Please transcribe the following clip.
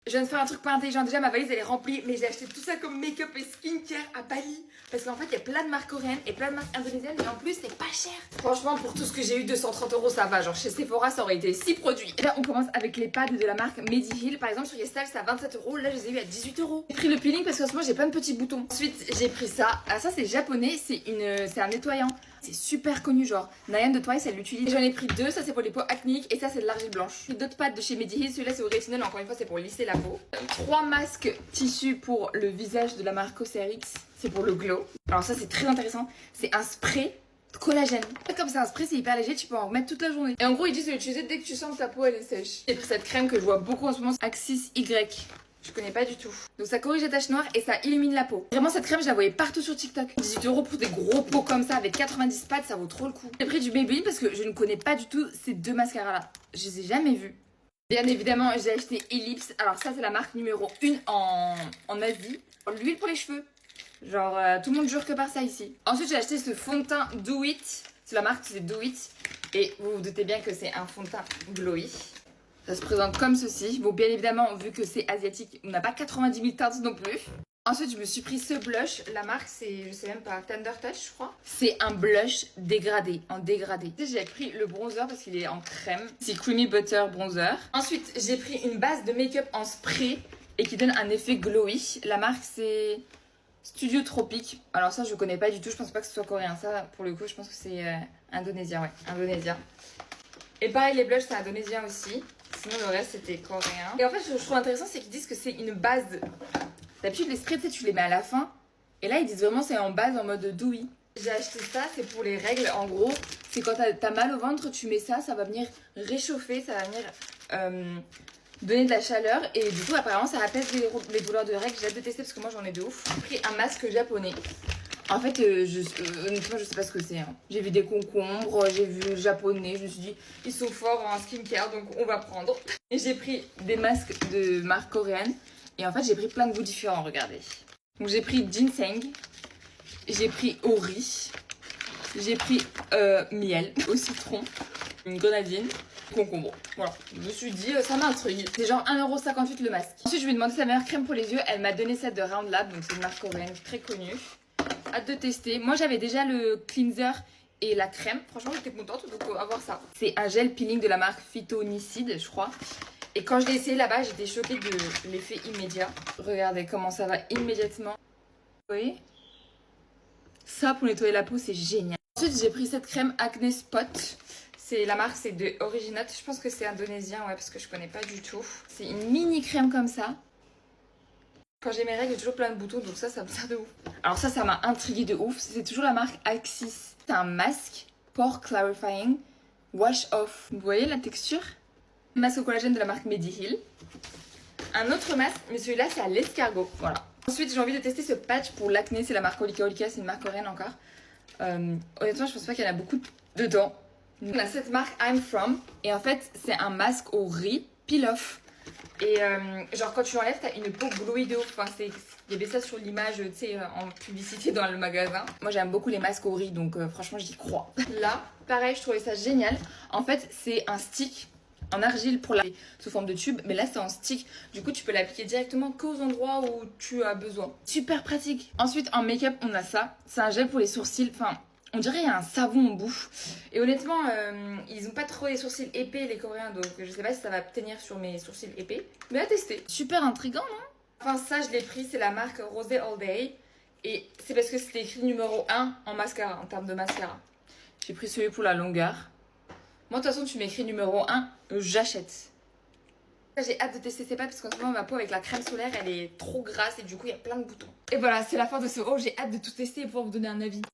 Je viens de faire un truc pas intelligent. Déjà, ma valise elle est remplie, mais j'ai acheté tout ça comme make-up et skincare à Bali. Parce qu'en fait, il y a plein de marques coréennes et plein de marques indonésiennes, mais en plus, c'est pas cher. Franchement, pour tout ce que j'ai eu, 230 €, ça va. Genre, chez Sephora, ça aurait été 6 produits. Et là, on commence avec les pads de la marque Mediheal. Par exemple, sur YesStyle, c'est à 27 €. Là, je les ai eu à 18 €. J'ai pris le peeling parce qu'en ce moment, j'ai plein de petits boutons. Ensuite, j'ai pris ça. Ah, ça, c'est japonais. C'est un nettoyant. C'est super connu, genre Nayan de Twice, elle l'utilise. J'en ai pris 2, ça c'est pour les peaux acniques et ça c'est de l'argile blanche. J'ai d'autres pads de chez Mediheal, celui-là c'est au rétinol, encore une fois c'est pour lisser la peau. 3 masques tissus pour le visage de la marque Cosrx, c'est pour le glow. Alors ça c'est très intéressant, c'est un spray de collagène. Comme c'est un spray, c'est hyper léger, tu peux en remettre toute la journée. Et en gros, ils disent de l'utiliser dès que tu sens que ta peau elle est sèche. J'ai pris cette crème que je vois beaucoup en ce moment, Axis Y. Je connais pas du tout. Donc ça corrige les taches noires et ça illumine la peau. Vraiment cette crème je la voyais partout sur TikTok. 18 € pour des gros pots comme ça avec 90 pads, ça vaut trop le coup. J'ai pris du Maybelline parce que je ne connais pas du tout ces deux mascaras là. Je les ai jamais vus. Bien évidemment j'ai acheté Ellipse. Alors ça c'est la marque numéro 1 en Asie. L'huile pour les cheveux. Genre tout le monde jure que par ça ici. Ensuite j'ai acheté ce fond de teint Do It. C'est la marque, c'est Do It. Et vous vous doutez bien que c'est un fond de teint glowy. Ça se présente comme ceci. Bon, bien évidemment, vu que c'est asiatique, on n'a pas 90 000 teintes non plus. Ensuite, je me suis pris ce blush. La marque, c'est, je sais même pas, Tender Touch, je crois. C'est un blush dégradé, en dégradé. J'ai pris le bronzer parce qu'il est en crème. C'est Creamy Butter Bronzer. Ensuite, j'ai pris une base de make-up en spray et qui donne un effet glowy. La marque, c'est Studio Tropique. Alors ça, je connais pas du tout. Je pense pas que ce soit coréen. Ça, pour le coup, je pense que c'est indonésien, ouais. Indonésien. Et pareil, les blushs, c'est indonésien aussi. Sinon, le reste, c'était coréen. Et en fait, je trouve intéressant, c'est qu'ils disent que c'est une base. D'habitude, les sprays, tu les mets à la fin. Et là, ils disent vraiment c'est en base, en mode doux. J'ai acheté ça, c'est pour les règles. En gros, c'est quand t'as mal au ventre, tu mets ça, ça va venir réchauffer, ça va venir donner de la chaleur. Et du coup, apparemment, ça apaise les douleurs de règles. J'ai hâte de tester parce que moi, j'en ai de ouf. J'ai pris un masque japonais. En fait, honnêtement, je sais pas ce que c'est. Hein. J'ai vu des concombres, j'ai vu japonais. Je me suis dit, ils sont forts en skincare, donc on va prendre. Et j'ai pris des masques de marque coréenne. Et en fait, j'ai pris plein de goûts différents, regardez. Donc j'ai pris ginseng, j'ai pris ori, j'ai pris miel au citron, une grenadine, concombre. Voilà, je me suis dit, ça m'intrigue. C'est genre 1,58 € le masque. Ensuite, je lui ai demandé sa meilleure crème pour les yeux. Elle m'a donné celle de Round Lab, donc c'est une marque coréenne très connue. Hâte de tester. Moi j'avais déjà le cleanser et la crème. Franchement j'étais contente, donc on va voir ça. C'est un gel peeling de la marque Phytonicide, je crois. Et quand je l'ai essayé là-bas, j'étais choquée de l'effet immédiat. Regardez comment ça va immédiatement. Vous voyez? Ça pour nettoyer la peau c'est génial. Ensuite j'ai pris cette crème Acne Spot. C'est la marque, c'est de Originote. Je pense que c'est indonésien, ouais, parce que je connais pas du tout. C'est une mini crème comme ça. Quand j'ai mes règles, j'ai toujours plein de boutons, donc ça me sert de ouf. Alors ça m'a intriguée de ouf. C'est toujours la marque Axis. C'est un masque Pore Clarifying Wash Off. Vous voyez la texture? Masque au collagène de la marque Mediheal. Un autre masque, mais celui-là c'est à l'escargot. Voilà. Ensuite, j'ai envie de tester ce patch pour l'acné. C'est la marque Olika Olika, c'est une marque coréenne encore. Honnêtement, je pense pas qu'il y en a beaucoup dedans. On a cette marque I'm From. Et en fait, c'est un masque au riz peel-off. Et genre quand tu l'enlèves t'as une peau glowy de ouf. Enfin, il y avait ça sur l'image, tu sais, en publicité dans le magasin. Moi j'aime beaucoup les masques au riz, donc franchement j'y crois. Là, pareil, je trouvais ça génial. En fait c'est un stick en argile pour la sous forme de tube, mais là c'est en stick. Du coup tu peux l'appliquer directement qu'aux endroits où tu as besoin. Super pratique. Ensuite en make-up on a ça. C'est un gel pour les sourcils. Enfin, on dirait qu'il y a un savon en bouffe. Et honnêtement, ils ont pas trop les sourcils épais les coréens, donc je sais pas si ça va tenir sur mes sourcils épais. Mais à tester. Super intriguant, non? Enfin ça je l'ai pris, c'est la marque Rosé All Day. Et c'est parce que c'était écrit numéro 1 en mascara, en termes de mascara. J'ai pris celui pour la longueur. Moi de toute façon tu m'écris numéro 1, j'achète. J'ai hâte de tester ces pâtes parce qu'en ce moment ma peau avec la crème solaire elle est trop grasse et du coup il y a plein de boutons. Et voilà, c'est la fin de ce haul, j'ai hâte de tout tester et pouvoir vous donner un avis.